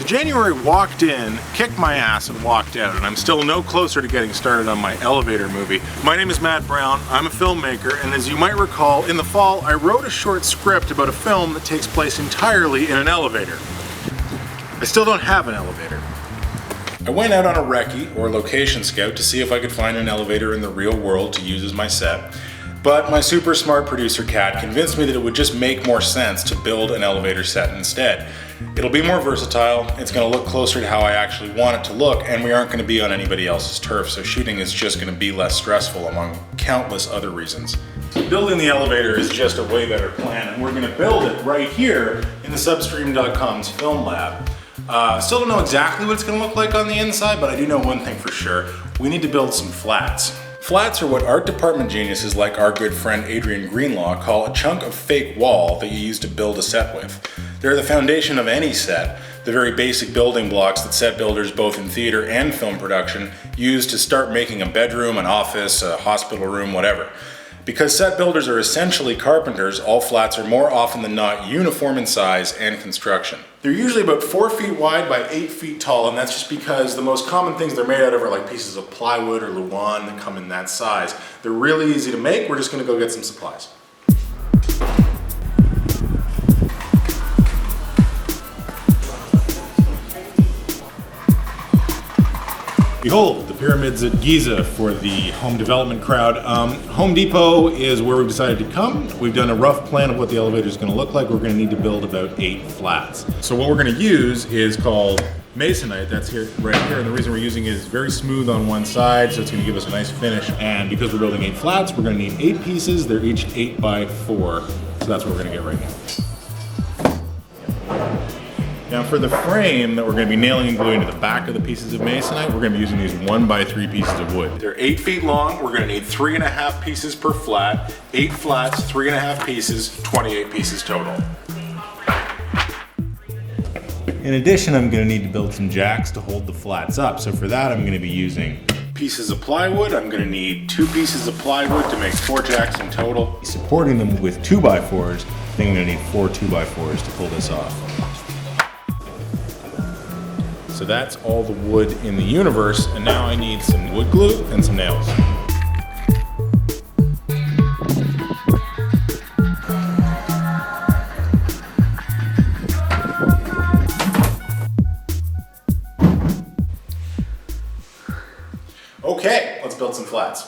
January walked in, kicked my ass, and walked out, and I'm still no closer to getting started on my elevator movie. My name is Matt Brown, I'm a filmmaker, and as you might recall, in the fall I wrote a short script about a film that takes place entirely in an elevator. I still don't have an elevator. I went out on a recce, or location scout, to see if I could find an elevator in the real world to use as my set. But my super smart producer Kat convinced me that it would just make more sense to build an elevator set instead. It'll be more versatile, it's going to look closer to how I actually want it to look, and we aren't going to be on anybody else's turf, so shooting is just going to be less stressful among countless other reasons. So building the elevator is just a way better plan, and we're going to build it right here in thesubstream.com's film lab. Still don't know exactly what it's going to look like on the inside, but I do know one thing for sure. We need to build some flats. Flats are what art department geniuses like our good friend Adrian Greenlaw call a chunk of fake wall that you use to build a set with. They're the foundation of any set, the very basic building blocks that set builders both in theater and film production use to start making a bedroom, an office, a hospital room, whatever. Because set builders are essentially carpenters, all flats are more often than not uniform in size and construction. They're usually about 4 feet wide by 8 feet tall, and that's just because the most common things they're made out of are like pieces of plywood or luan that come in that size. They're really easy to make. We're just gonna go get some supplies. Behold, the pyramids at Giza for the home development crowd. Home Depot is where we've decided to come. We've done a rough plan of what the elevator is going to look like. We're going to need to build about 8 flats. So what we're going to use is called masonite. That's here, right here. And the reason we're using it is very smooth on one side, so it's going to give us a nice finish. And because we're building 8 flats, we're going to need 8 pieces. They're each 8 by 4. So that's what we're going to get right now. Now for the frame that we're going to be nailing and gluing to the back of the pieces of masonite, we're going to be using these 1 by 3 pieces of wood. They're 8 feet long. We're going to need 3.5 pieces per flat, 8 flats, 3.5 pieces, 28 pieces total. In addition, I'm going to need to build some jacks to hold the flats up. So for that, I'm going to be using pieces of plywood. I'm going to need 2 pieces of plywood to make 4 jacks in total. Supporting them with 2 by 4s, I think I'm going to need 4 2 by 4s to pull this off. So that's all the wood in the universe, and now I need some wood glue and some nails. Okay, let's build some flats.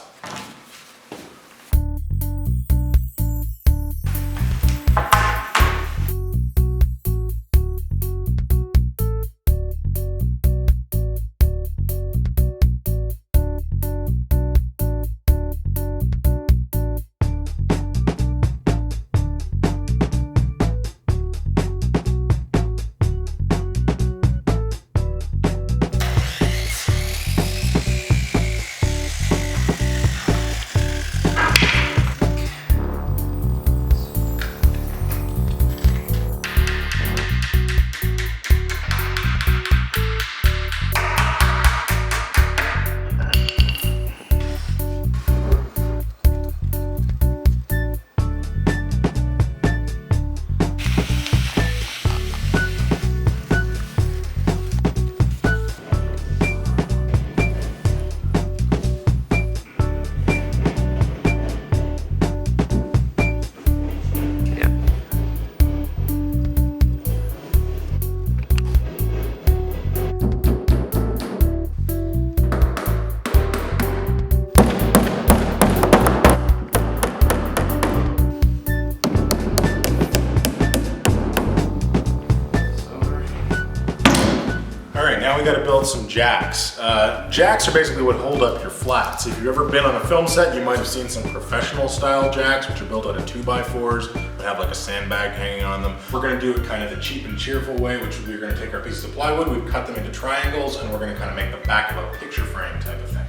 Now we got to build some jacks. Jacks are basically what hold up your flats. If you've ever been on a film set, you might have seen some professional style jacks, which are built out of 2 by 4s that have like a sandbag hanging on them. We're going to do it kind of the cheap and cheerful way, which we're going to take our pieces of plywood, we've cut them into triangles, and we're going to kind of make the back of a picture frame type of thing.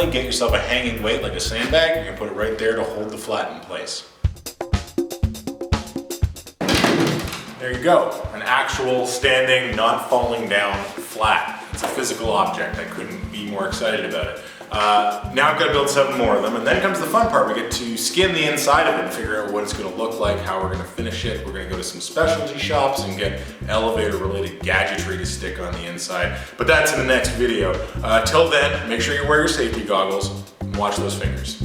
finally, get yourself a hanging weight like a sandbag. You can put it right there to hold the flat in place. There you go, an actual standing, not falling down flat. It's a physical object. I couldn't be more excited about it. Now I've got to build 7 more of them, and then comes the fun part. We get to skin the inside of it and figure out what it's going to look like, how we're going to finish it. We're going to go to some specialty shops and get elevator-related gadgetry to stick on the inside. But that's in the next video. Till then, make sure you wear your safety goggles and watch those fingers.